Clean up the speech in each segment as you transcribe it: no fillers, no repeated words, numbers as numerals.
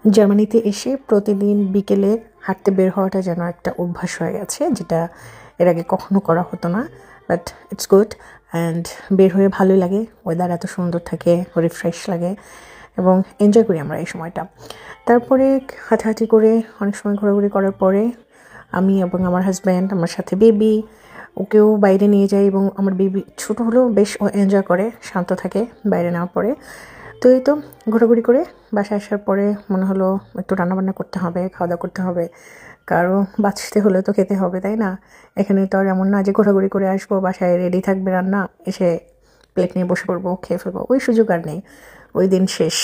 জার্মানিতে এসে প্রতিদিন বিকেলে হাঁটতে বের হওয়াটা যেন একটা অভ্যাস হয়ে গেছে, যেটা এর আগে কখনো করা হতো না। বাট ইটস গুড অ্যান্ড বের হয়ে ভালোই লাগে। ওয়েদার এত সুন্দর থাকে, রিফ্রেশ লাগে এবং এনজয় করি আমরা এই সময়টা। তারপরে হাঁটাহাঁটি করে অনেক সময় ঘোরাঘুরি করার পরে আমি এবং আমার হাজব্যান্ড, আমার সাথে বেবি, ওকেও বাইরে নিয়ে যাই এবং আমার বেবি ছোটো হলেও বেশ ও এনজয় করে, শান্ত থাকে বাইরে নেওয়ার পরে। তো এই তো ঘোরাঘুরি করে বাসায় আসার পরে মনে হলো একটু রান্নাবান্না করতে হবে, খাওয়া দাওয়া করতে হবে, কারো বাঁচতে হলে তো খেতে হবে, তাই না? এখানে তো আর এমন না যে ঘোরাঘুরি করে আসবো, বাসায় রেডি থাকবে রান্না, এসে প্লেট নিয়ে বসে পড়বো, খেয়ে ফেলবো, ওই সুযোগ আর নেই, ওই দিন শেষ।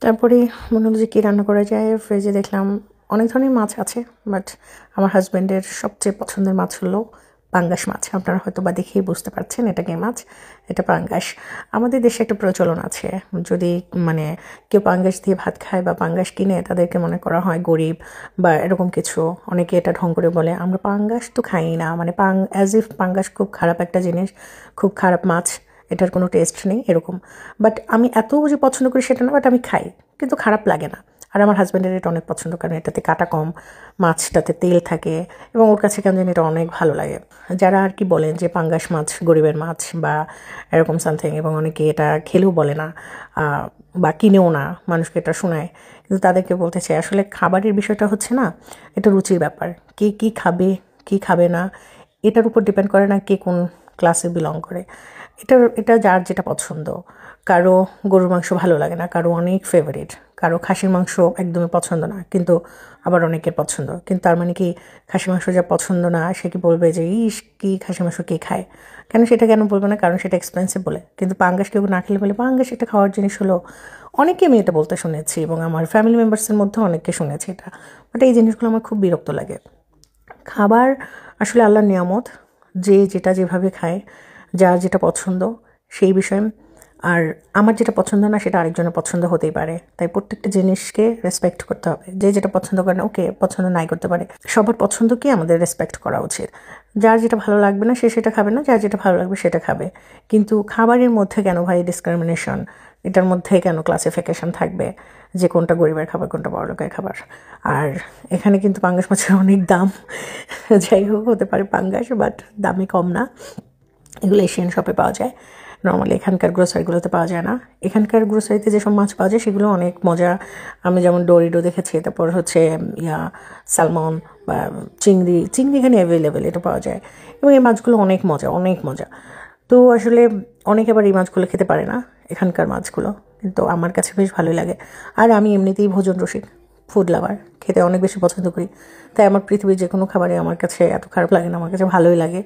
তারপরে মনে হলো যে কী রান্না করা যায়। ফ্রিজে দেখলাম অনেক ধরনের মাছ আছে, বাট আমার হাজব্যান্ডের সবচেয়ে পছন্দের মাছ হলো পাঙ্গাস মাছ। আপনারা হয়তো বা দেখেই বুঝতে পারছেন এটা কী মাছ, এটা পাঙ্গাস। আমাদের দেশে একটা প্রচলন আছে, যদি কেউ পাঙ্গাস দিয়ে ভাত খায় বা পাঙ্গাস কিনে, তাদেরকে মনে করা হয় গরিব বা এরকম কিছু। অনেকে এটা ঢং করে বলে আমরা পাঙ্গাস তো খাই না, অ্যাজ ইফ পাঙ্গাস খুব খারাপ একটা জিনিস, খুব খারাপ মাছ, এটার কোনো টেস্ট নেই এরকম। বাট আমি এত যে পছন্দ করি সেটা না, বাট আমি খাই, কিন্তু খারাপ লাগে না। আর আমার হাজব্যান্ডের এটা অনেক পছন্দ, কারণ এটাতে কাটা কম, মাছটাতে তেল থাকে এবং ওর কাছে কেন জানি এটা অনেক ভালো লাগে। যারা আর কি বলেন যে পাঙ্গাস মাছ গরিবের মাছ বা এরকম সামথিং, এবং অনেকে এটা খেলেও বলে না বা কিনেও না, মানুষকে এটা শোনায়, কিন্তু তাদেরকে বলতে চাই আসলে খাবারের বিষয়টা হচ্ছে না, এটা রুচির ব্যাপার। কে কী খাবে, কী খাবে না, এটার উপর ডিপেন্ড করে না কে কোন ক্লাসে বিলং করে। এটা যার যেটা পছন্দ। কারো গরুর মাংস ভালো লাগে না, কারো অনেক ফেভারিট, কারো খাসির মাংস একদমই পছন্দ না, কিন্তু আবার অনেকের পছন্দ। কিন্তু তার মানে কি খাসি মাংস যা পছন্দ না সে কি বলবে যে ইস কি খাসি মাংস কে খায়? সেটা কেন বলবে না? কারণ সেটা এক্সপেন্সিভ বলে। কিন্তু পাঙ্গাস কেউ না খেলে বলে পাঙ্গাস একটা খাওয়ার জিনিস হলো। অনেকে আমি এটা বলতে শুনেছি এবং আমার ফ্যামিলি মেম্বার্সের মধ্যেও অনেককে শুনেছি এটা। বাট এই জিনিসগুলো আমার খুব বিরক্ত লাগে। খাবার আসলে আল্লাহর নিয়ামত, যে যেটা যেভাবে খায়, যার যেটা পছন্দ সেই বিষয়ে। আর আমার যেটা পছন্দ না সেটা আরেকজনের পছন্দ হতেই পারে, তাই প্রত্যেকটা জিনিসকে রেসপেক্ট করতে হবে। যে যেটা পছন্দ করে না, ওকে পছন্দ নাই করতে পারে, সবার পছন্দকে আমাদের রেসপেক্ট করা উচিত। যার যেটা ভালো লাগবে না সে সেটা খাবে না, যার যেটা ভালো লাগবে সেটা খাবে। কিন্তু খাবারের মধ্যে কেন ভাই ডিসক্রিমিনেশন? এটার মধ্যে কেন ক্লাসিফিকেশন থাকবে যে কোনটা গরিবের খাবার, কোনটা বড়লোকের খাবার? আর এখানে কিন্তু পাঙ্গাস মাছের অনেক দাম। যাই হোক, হতে পারে পাঙ্গাস, বাট দামে কম না। এগুলো এশিয়ান শপে পাওয়া যায়, নর্মালি এখানকার গ্রোসারিগুলোতে পাওয়া যায় না। এখানকার গ্রোসারিতে যেসব মাছ পাওয়া যায় সেগুলো অনেক মজা। আমি যেমন ডোরিডো দেখেছি, তারপর হচ্ছে স্যালমন বা চিংড়ি এখানে অ্যাভেলেবেল, এটা পাওয়া যায় এবং এই মাছগুলো অনেক মজা, অনেক মজা। তো আসলে অনেকে আবার এই মাছগুলো খেতে পারে না, এখানকার মাছগুলো, কিন্তু আমার কাছে বেশ ভালোই লাগে। আর আমি এমনিতেই ভোজন রসিক, ফুড লাভার, খেতে অনেক বেশি পছন্দ করি। তাই আমার পৃথিবীর যে কোনো খাবারই আমার কাছে এত খারাপ লাগে না, আমার কাছে ভালোই লাগে।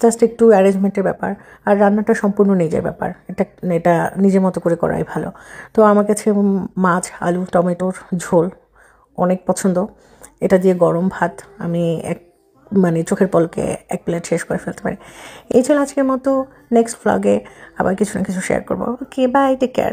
জাস্ট একটু অ্যারেঞ্জমেন্টের ব্যাপার, আর রান্নাটা সম্পূর্ণ নিজের ব্যাপার। এটা এটা নিজের মতো করে করাই ভালো। তো আমার কাছে মাছ, আলু, টমেটোর ঝোল অনেক পছন্দ। এটা দিয়ে গরম ভাত আমি চোখের পলকে এক প্লেট শেষ করে ফেলতে পারি। এই ছিল আজকের মতো। নেক্সট ভ্লগে আবার কিছু না কিছু শেয়ার করবো। ওকে, বাই, টেক কেয়ার।